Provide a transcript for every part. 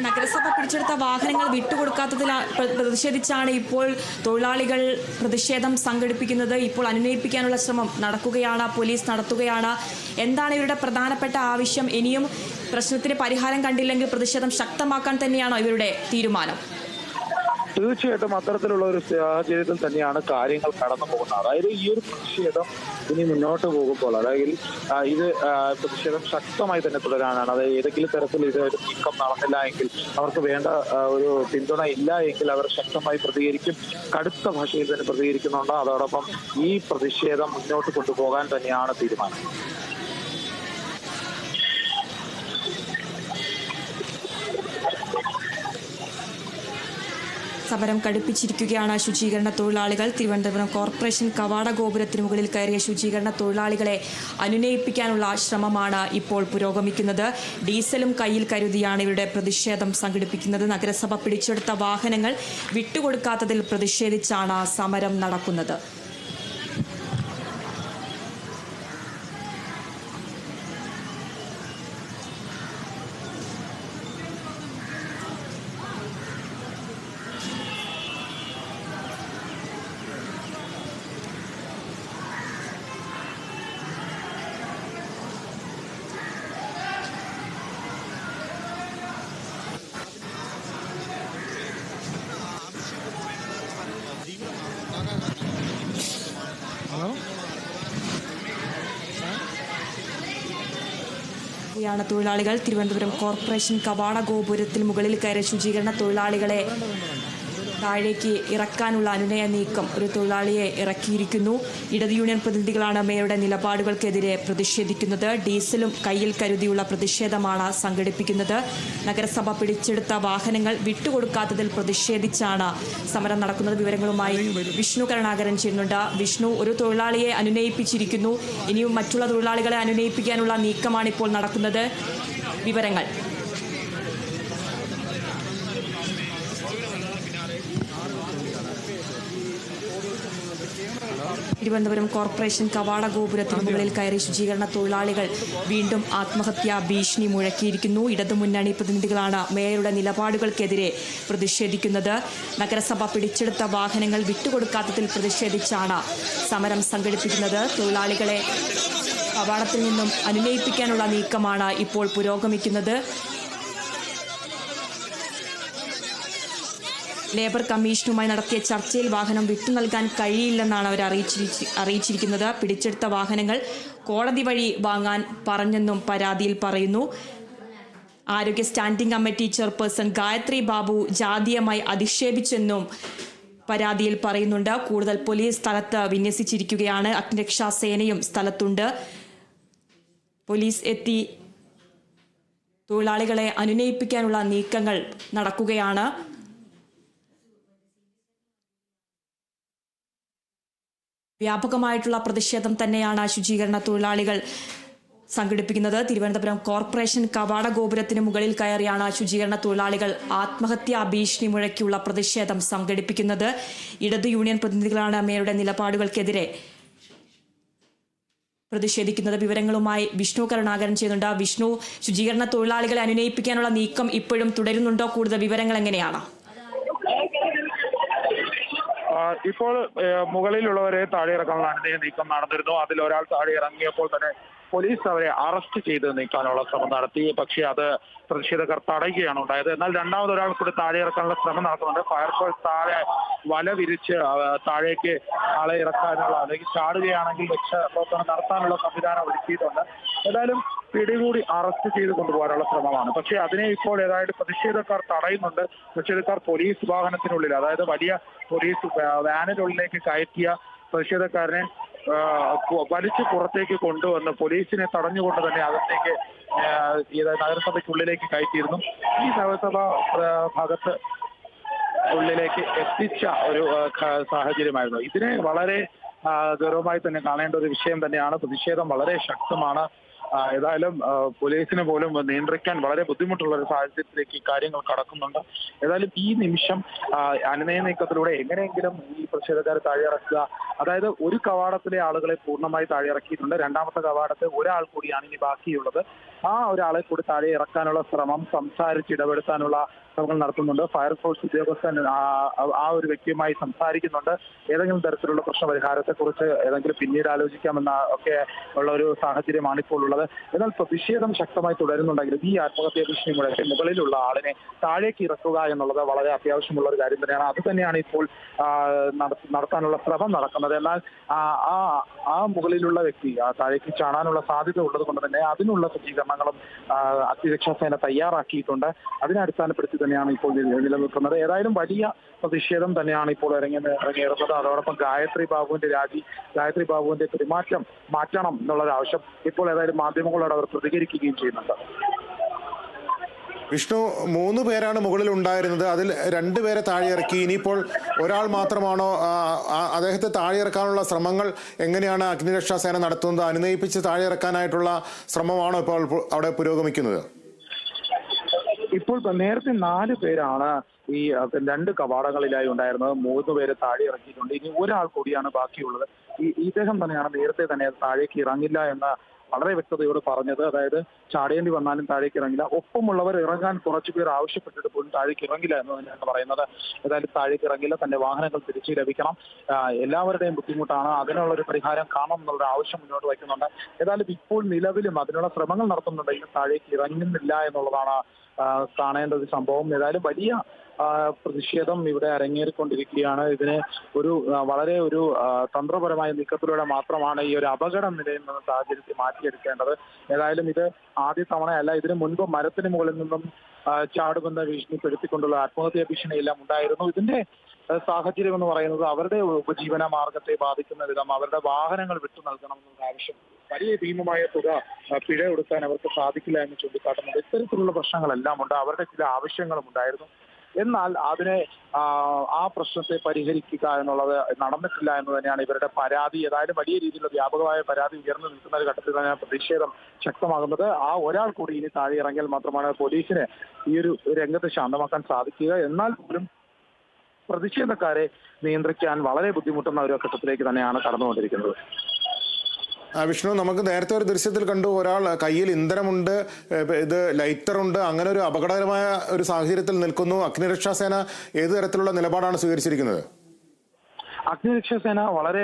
നഗരസഭ പിടിച്ചെടുത്ത വാഹനങ്ങൾ വിട്ടുകൊടുക്കാത്തതിൽ പ്രതിഷേധിച്ചാണ് ഇപ്പോൾ തൊഴിലാളികൾ പ്രതിഷേധം സംഘടിപ്പിക്കുന്നത്. ഇപ്പോൾ അനുനയിപ്പിക്കാനുള്ള ശ്രമം നടക്കുകയാണ്, പോലീസ് നടത്തുകയാണ്. എന്താണ് ഇവരുടെ പ്രധാനപ്പെട്ട ആവശ്യം? ഇനിയും പ്രശ്നത്തിന് പരിഹാരം കണ്ടില്ലെങ്കിൽ പ്രതിഷേധം ശക്തമാക്കാൻ തന്നെയാണോ ഇവരുടെ തീരുമാനം? തീർച്ചയായിട്ടും അത്തരത്തിലുള്ള ഒരു സാഹചര്യത്തിൽ തന്നെയാണ് കാര്യങ്ങൾ കടന്നു പോകുന്നത്. അതായത് ഈ ഒരു പ്രതിഷേധം ഇനി മുന്നോട്ട് പോകുമ്പോൾ, അതായത് ഇത് പ്രതിഷേധം ശക്തമായി തന്നെ തുടരാനാണ്. അതായത് ഏതെങ്കിലും തരത്തിൽ ഇത് ഒരു നീക്കം നടന്നില്ല എങ്കിൽ, അവർക്ക് വേണ്ട ഒരു പിന്തുണ ഇല്ല എങ്കിൽ അവർ ശക്തമായി പ്രതികരിക്കും, കടുത്ത ഭാഷയിൽ തന്നെ പ്രതികരിക്കുന്നുണ്ട്. അതോടൊപ്പം ഈ പ്രതിഷേധം മുന്നോട്ട് കൊണ്ടുപോകാൻ തന്നെയാണ് തീരുമാനം. സമരം കടുപ്പിച്ചിരിക്കുകയാണ് ശുചീകരണ തൊഴിലാളികൾ. തിരുവനന്തപുരം കോർപ്പറേഷൻ കവാട ഗോപുരത്തിന് മുകളിൽ കയറിയ ശുചീകരണ തൊഴിലാളികളെ അനുനയിപ്പിക്കാനുള്ള ശ്രമമാണ് ഇപ്പോൾ പുരോഗമിക്കുന്നത്. ഡീസലും കയ്യിൽ കരുതിയാണ് ഇവരുടെ പ്രതിഷേധം സംഘടിപ്പിക്കുന്നത്. നഗരസഭ പിടിച്ചെടുത്ത വാഹനങ്ങൾ വിട്ടുകൊടുക്കാത്തതിൽ പ്രതിഷേധിച്ചാണ് സമരം നടക്കുന്നത്. തൊഴിലാളികൾ തിരുവനന്തപുരം കോർപ്പറേഷൻ കവാട ഗോപുരത്തിന് മുകളിൽ കയറിയ ശുചീകരണ തൊഴിലാളികളെ താഴേക്ക് ഇറക്കാനുള്ള അനുനയ നീക്കം ഒരു തൊഴിലാളിയെ ഇറക്കിയിരിക്കുന്നു. ഇടത് യൂണിയൻ പ്രതിനിധികളാണ് മേയറുടെ നിലപാടുകൾക്കെതിരെ പ്രതിഷേധിക്കുന്നത്. ഡീസലും കയ്യിൽ കരുതിയുള്ള പ്രതിഷേധമാണ് സംഘടിപ്പിക്കുന്നത്. നഗരസഭ പിടിച്ചെടുത്ത വാഹനങ്ങൾ വിട്ടുകൊടുക്കാത്തതിൽ പ്രതിഷേധിച്ചാണ് സമരം നടക്കുന്നത്. വിവരങ്ങളുമായി വിഷ്ണു കരുണാകരൻ ചേരുന്നുണ്ട്. വിഷ്ണു, ഒരു തൊഴിലാളിയെ അനുനയിപ്പിച്ചിരിക്കുന്നു, ഇനിയും മറ്റുള്ള തൊഴിലാളികളെ അനുനയിപ്പിക്കാനുള്ള നീക്കമാണ് ഇപ്പോൾ നടക്കുന്നത്. വിവരങ്ങൾ. തിരുവനന്തപുരം കോർപ്പറേഷൻ കവാട ഗോപുരത്തിന് മുകളിൽ കയറി ശുചീകരണ തൊഴിലാളികൾ വീണ്ടും ആത്മഹത്യാ ഭീഷണി മുഴക്കിയിരിക്കുന്നു. ഇടതുമുന്നണി പ്രതിനിധികളാണ് മേയറുടെ നിലപാടുകൾക്കെതിരെ പ്രതിഷേധിക്കുന്നത്. നഗരസഭ പിടിച്ചെടുത്ത വാഹനങ്ങൾ വിട്ടുകൊടുക്കാത്തതിൽ പ്രതിഷേധിച്ചാണ് സമരം സംഘടിപ്പിക്കുന്നത്. തൊഴിലാളികളെ കവാടത്തിൽ നിന്നും അനുനയിപ്പിക്കാനുള്ള നീക്കമാണ് ഇപ്പോൾ പുരോഗമിക്കുന്നത്. ലേബർ കമ്മീഷനുമായി നടത്തിയ ചർച്ചയിൽ വാഹനം വിട്ടു നൽകാൻ കഴിയില്ലെന്നാണ് അവർ അറിയിച്ചിരിക്കുന്നത്. പിടിച്ചെടുത്ത വാഹനങ്ങൾ കോടതി വഴി വാങ്ങാൻ പറഞ്ഞെന്നും പരാതിയിൽ പറയുന്നു. ആരോഗ്യ standing committee chairperson Gayathri Babu ജാതീയമായി അധിക്ഷേപിച്ചെന്നും പരാതിയിൽ പറയുന്നുണ്ട്. കൂടുതൽ പോലീസ് സ്ഥലത്ത് വിന്യസിച്ചിരിക്കുകയാണ്. അഗ്നിരക്ഷാ സേനയും സ്ഥലത്തുണ്ട്. പോലീസ് എത്തി തൊഴിലാളികളെ അനുനയിപ്പിക്കാനുള്ള നീക്കങ്ങൾ നടക്കുകയാണ്. വ്യാപകമായിട്ടുള്ള പ്രതിഷേധം തന്നെയാണ് ശുചീകരണ തൊഴിലാളികൾ സംഘടിപ്പിക്കുന്നത്. തിരുവനന്തപുരം കോർപ്പറേഷൻ കവാട ഗോപുരത്തിന് മുകളിൽ കയറിയാണ് ശുചീകരണ തൊഴിലാളികൾ ആത്മഹത്യാ ഭീഷണി മുഴക്കിയുള്ള പ്രതിഷേധം സംഘടിപ്പിക്കുന്നത്. ഇടതു യൂണിയൻ പ്രതിനിധികളാണ് മേയറുടെ നിലപാടുകൾക്കെതിരെ പ്രതിഷേധിക്കുന്നത്. വിവരങ്ങളുമായി വിഷ്ണു കരുണാകരൻ ചെയ്യുന്നുണ്ട്. വിഷ്ണു, ശുചീകരണ തൊഴിലാളികളെ അനുനയിപ്പിക്കാനുള്ള നീക്കം ഇപ്പോഴും തുടരുന്നുണ്ടോ? കൂടുതൽ വിവരങ്ങൾ എങ്ങനെയാണ്? ഇപ്പോൾ മുകളിലുള്ളവരെ താഴെ ഇറക്കാനുള്ള അനുനയ നീക്കം നടന്നിരുന്നു. അതിൽ ഒരാൾ താഴെ ഇറങ്ങിയപ്പോൾ തന്നെ പോലീസ് അവരെ അറസ്റ്റ് ചെയ്ത് നീക്കാനുള്ള ശ്രമം നടത്തി. പക്ഷേ അത് പ്രതിഷേധക്കാർ തടയുകയാണ് ഉണ്ടായത്. എന്നാൽ രണ്ടാമതൊരാൾ കൂടി താഴെ ഇറക്കാനുള്ള ശ്രമം നടത്തുന്നുണ്ട്. ഫയർഫോഴ്സ് താഴെ വല വിരിച്ച് താഴേക്ക് ആളെ ഇറക്കാനുള്ള, അല്ലെങ്കിൽ ചാടുകയാണെങ്കിൽ രക്ഷാപ്രവർത്തനം നടത്താനുള്ള സംവിധാനം ഒരുക്കിയിട്ടുണ്ട്. ഏതായാലും പിടികൂടി അറസ്റ്റ് ചെയ്ത് കൊണ്ടുപോകാനുള്ള ശ്രമമാണ്. പക്ഷേ അതിനെ ഇപ്പോൾ ഏതായാലും പ്രതിഷേധക്കാർ തടയുന്നുണ്ട്. പ്രതിഷേധക്കാർ പോലീസ് വാഹനത്തിനുള്ളിൽ, അതായത് വലിയ പോലീസ് വാനിനുള്ളിലേക്ക് കയറ്റിയ പ്രതിഷേധക്കാരനെ വലിച്ചു പുറത്തേക്ക് കൊണ്ടുവന്ന് പോലീസിനെ തടഞ്ഞുകൊണ്ട് തന്നെ അകത്തേക്ക് നഗരസഭയ്ക്കുള്ളിലേക്ക് കയറ്റിയിരുന്നു. ഈ നഗരസഭ ഭാഗത്ത് ഉള്ളിലേക്ക് എത്തിച്ച ഒരു സാഹചര്യമായിരുന്നു. ഇതിനെ വളരെ ഗൗരവമായി തന്നെ കാണേണ്ട ഒരു വിഷയം തന്നെയാണ്. പ്രതിഷേധം വളരെ ശക്തമാണ്. ഏതായാലും പോലീസിന് പോലും നിയന്ത്രിക്കാൻ വളരെ ബുദ്ധിമുട്ടുള്ള ഒരു സാഹചര്യത്തിലേക്ക് ഈ കാര്യങ്ങൾ കടക്കുന്നുണ്ട്. ഏതായാലും ഈ നിമിഷം അനുനയ നീക്കത്തിലൂടെ എങ്ങനെയെങ്കിലും ഈ പ്രതിഷേധക്കാരെ താഴെയിറക്കുക, അതായത് ഒരു കവാടത്തിലെ ആളുകളെ പൂർണ്ണമായി താഴെയിറക്കിയിട്ടുണ്ട്. രണ്ടാമത്തെ കവാടത്തിൽ ഒരാൾ കൂടിയാണ് ഇനി ബാക്കിയുള്ളത്. ആ ഒരാളെ കൂടി താഴെ ഇറക്കാനുള്ള ശ്രമം സംസാരിച്ചിടപെടുത്താനുള്ള ശ്രമങ്ങൾ നടത്തുന്നുണ്ട്. ഫയർഫോഴ്സ് ഉദ്യോഗസ്ഥൻ ആ ഒരു വ്യക്തിയുമായി സംസാരിക്കുന്നുണ്ട്. ഏതെങ്കിലും തരത്തിലുള്ള പ്രശ്ന പരിഹാരത്തെക്കുറിച്ച് ഏതെങ്കിലും പിന്നീട് ആലോചിക്കാമെന്ന ഒക്കെ ഉള്ള ഒരു സാഹചര്യമാണ് ഇപ്പോൾ ഉള്ളത്. എന്നാൽ പ്രതിഷേധം ശക്തമായി തുടരുന്നുണ്ടെങ്കിലും ഈ ആത്മഹത്യാ ഭീഷണി മുകളിലുള്ള ആളിനെ താഴേക്ക് ഇറക്കുക എന്നുള്ളത് വളരെ അത്യാവശ്യമുള്ള ഒരു കാര്യം തന്നെയാണ്. അത് തന്നെയാണ് ഇപ്പോൾ നടത്താനുള്ള ശ്രമം നടക്കുന്നത്. എന്നാൽ ആ മുകളിലുള്ള വ്യക്തി താഴേക്ക് ചാടാനുള്ള സാധ്യത ഉള്ളത് കൊണ്ട് തന്നെ അതിനുള്ള സജ്ജീകരണങ്ങളും അഗ്നിരക്ഷാ സേന തയ്യാറാക്കിയിട്ടുണ്ട്. അതിനെ അടിസ്ഥാനപ്പെടുത്തി തന്നെയാണ് ഇപ്പോൾ നിലനിൽക്കുന്നത്. ഏതായാലും വലിയ പ്രതിഷേധം തന്നെയാണ് ഇപ്പോൾ ഇറങ്ങിയിരുന്നത്. അതോടൊപ്പം ഗായത്രി ബാബുവിന്റെ പെരുമാറ്റം മാറ്റണം എന്നുള്ളൊരു ആവശ്യം ഇപ്പോൾ ഏതായാലും മാധ്യമങ്ങളോട് അവർ പ്രതികരിക്കുകയും ചെയ്യുന്നുണ്ട്. വിഷ്ണു, 3 പേരാണ് മുകളിൽ ഉണ്ടായിരുന്നത്. അതിൽ 2 പേരെ താഴെ ഇറക്കി. ഇനിയിപ്പോൾ ഒരാൾ മാത്രമാണോ? അദ്ദേഹത്തെ താഴെ ഇറക്കാനുള്ള ശ്രമങ്ങൾ എങ്ങനെയാണ് അഗ്നിരക്ഷാ സേന നടത്തുന്നത്? അനുനയിപ്പിച്ച് താഴെ ഇറക്കാനായിട്ടുള്ള ശ്രമമാണോ ഇപ്പോൾ അവിടെ പുരോഗമിക്കുന്നത്? ഇപ്പോൾ നേരത്തെ 4 പേരാണ് ഈ 2 കവാടങ്ങളിലായി ഉണ്ടായിരുന്നത്. 3 പേരെ താഴെ ഇറക്കിയിട്ടുണ്ട്. ഇനി ഒരാൾ കൂടിയാണ് ബാക്കിയുള്ളത്. ഇദ്ദേഹം തന്നെയാണ് നേരത്തെ തന്നെ താഴേക്ക് ഇറങ്ങില്ല എന്ന വളരെ വ്യക്തതയോട് പറഞ്ഞത്. അതായത് ചാടേണ്ടി വന്നാലും താഴേക്ക് ഇറങ്ങില്ല. ഒപ്പമുള്ളവർ ഇറങ്ങാൻ കുറച്ചു പേർ ആവശ്യപ്പെട്ടിട്ട് പോലും താഴേക്ക് ഇറങ്ങില്ല എന്ന് തന്നെയാണ് പറയുന്നത്. ഏതായാലും താഴേക്ക് ഇറങ്ങില്ല, തന്റെ വാഹനങ്ങൾ തിരിച്ചു ലഭിക്കണം, എല്ലാവരുടെയും ബുദ്ധിമുട്ടാണ്, അതിനുള്ള ഒരു പരിഹാരം കാണണം എന്നുള്ള ആവശ്യം മുന്നോട്ട് വയ്ക്കുന്നുണ്ട്. ഏതായാലും ഇപ്പോൾ നിലവിലും അതിനുള്ള ശ്രമങ്ങൾ നടത്തുന്നുണ്ടെങ്കിലും താഴേക്ക് ഇറങ്ങുന്നില്ല എന്നുള്ളതാണ് കാണേണ്ട ഒരു സംഭവം. ഏതായാലും വലിയ പ്രതിഷേധം ഇവിടെ അരങ്ങേറിക്കൊണ്ടിരിക്കുകയാണ്. ഇതിനെ വളരെ ഒരു തന്ത്രപരമായ നീക്കത്തിലൂടെ മാത്രമാണ് ഈ ഒരു അപകടം നിലയുന്ന സാഹചര്യത്തിൽ മാറ്റിയെടുക്കേണ്ടത്. ഏതായാലും ഇത് ആദ്യ തവണയല്ല. ഇതിനു മുൻപ് മരത്തിന് മുകളിൽ നിന്നും ചാടുമെന്ന് ഭീഷണിപ്പെടുത്തിക്കൊണ്ടുള്ള ആത്മഹത്യാ ഭീഷണിയെല്ലാം ഉണ്ടായിരുന്നു. ഇതിന്റെ സാഹചര്യം എന്ന് പറയുന്നത് അവരുടെ ഉപജീവന മാർഗത്തെ ബാധിക്കുന്ന വിധം അവരുടെ വാഹനങ്ങൾ വിട്ടു നൽകണമെന്നുള്ള ആവശ്യം, വലിയ ഭീമമായ തുക പിഴ കൊടുക്കാൻ അവർക്ക് സാധിക്കില്ല എന്ന് ചൂണ്ടിക്കാട്ടുന്നുണ്ട്. ഇത്തരത്തിലുള്ള പ്രശ്നങ്ങളെല്ലാം ഉണ്ട്. അവരുടെ ചില ആവശ്യങ്ങളും ഉണ്ടായിരുന്നു. എന്നാൽ അതിനെ ആ പ്രശ്നത്തെ പരിഹരിക്കുക എന്നുള്ളത് നടന്നിട്ടില്ല എന്ന് തന്നെയാണ് ഇവരുടെ പരാതി. ഏതായാലും വലിയ രീതിയിലുള്ള വ്യാപകമായ പരാതി ഉയർന്നു നിൽക്കുന്ന ഒരു ഘട്ടത്തിൽ തന്നെയാണ് പ്രതിഷേധം ശക്തമാകുന്നത്. ആ ഒരാൾ കൂടി ഇനി താഴെ ഇറങ്ങിയാൽ മാത്രമാണ് പോലീസിന് ഈ ഒരു രംഗത്ത് ശാന്തമാക്കാൻ സാധിക്കുക. എന്നാൽ പോലും പ്രതിഷേധക്കാരെ നിയന്ത്രിക്കാൻ വളരെ ബുദ്ധിമുട്ടുന്ന ഒരു ഘട്ടത്തിലേക്ക് തന്നെയാണ് കടന്നുകൊണ്ടിരിക്കുന്നത്. വിഷ്ണു, നമുക്ക് നേരത്തെ ഒരു ദൃശ്യത്തിൽ കണ്ടു, ഒരാൾ കയ്യിൽ ഇന്ധനമുണ്ട്, ഇത് ലൈറ്ററുണ്ട്, അങ്ങനെ ഒരു അപകടകരമായ ഒരു സാഹചര്യത്തിൽ നിൽക്കുന്നു. അഗ്നിരക്ഷാ സേന ഏത് തരത്തിലുള്ള നിലപാടാണ് സ്വീകരിച്ചിരിക്കുന്നത്? അഗ്നിരക്ഷാ സേന വളരെ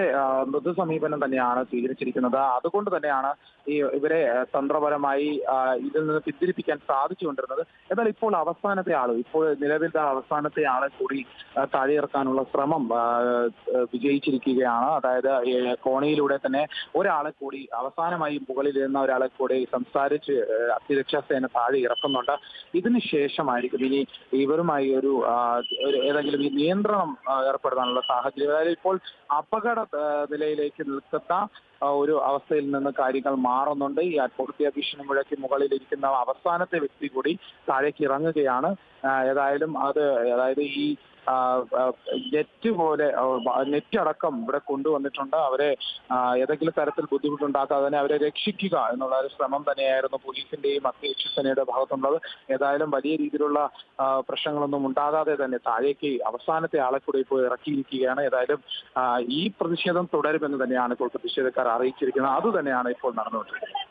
മൃദു സമീപനം തന്നെയാണ് സ്വീകരിച്ചിരിക്കുന്നത്. അതുകൊണ്ട് തന്നെയാണ് ഇവരെ തന്ത്രപരമായി ഇതിൽ നിന്ന് പിന്തിരിപ്പിക്കാൻ സാധിച്ചുകൊണ്ടിരുന്നത്. എന്നാൽ ഇപ്പോൾ നിലവിൽ അവസാനത്തെ ആളെ കൂടി താഴെ ഇറക്കാനുള്ള ശ്രമം വിജയിച്ചിരിക്കുകയാണ്. അതായത് കോണിയിലൂടെ തന്നെ ഒരാളെ കൂടി അവസാനമായി മുകളിലിരുന്ന ഒരാളെ കൂടി സംസാരിച്ച് അഗ്നിരക്ഷാ സേന താഴെ ഇറക്കുന്നുണ്ട്. ഇതിന് ശേഷമായിരിക്കും ഇനി ഇവരുമായി ഏതെങ്കിലും ഈ നിയന്ത്രണം ഏർപ്പെടുത്താനുള്ള സാഹചര്യം. അതായത് ഇപ്പോൾ അപകട നിലയിലേക്ക് നിൽക്കുന്ന ഒരു അവസ്ഥയിൽ നിന്ന് കാര്യങ്ങൾ മാറുന്നുണ്ട്. ഈ ആത്മഹത്യാ ഭീഷണി മുഴക്കി മുകളിലിരിക്കുന്ന അവസാനത്തെ വ്യക്തി കൂടി താഴേക്ക് ഇറങ്ങുകയാണ്. അതായത് ഈ നെറ്റ് അടക്കം ഇവിടെ കൊണ്ടുവന്നിട്ടുണ്ട്. അവരെ ഏതെങ്കിലും തരത്തിൽ ബുദ്ധിമുട്ടുണ്ടാക്കാതെ തന്നെ അവരെ രക്ഷിക്കുക എന്നുള്ള ഒരു ശ്രമം തന്നെയായിരുന്നു പോലീസിന്റെയും അഗ്നിരക്ഷാ സേനയുടെ ഭാഗത്തുള്ളത്. ഏതായാലും വലിയ രീതിയിലുള്ള പ്രശ്നങ്ങളൊന്നും ഉണ്ടാകാതെ തന്നെ താഴേക്ക് അവസാനത്തെ ആളെ കൂടി ഇപ്പോൾ ഇറക്കിയിരിക്കുകയാണ്. ഏതായാലും ഈ പ്രതിഷേധം തുടരുമെന്ന് തന്നെയാണ് ഇപ്പോൾ പ്രതിഷേധക്കാർ അറിയിച്ചിരിക്കുന്നത്. അത് തന്നെയാണ് ഇപ്പോൾ നടന്നുകൊണ്ടിരിക്കുന്നത്.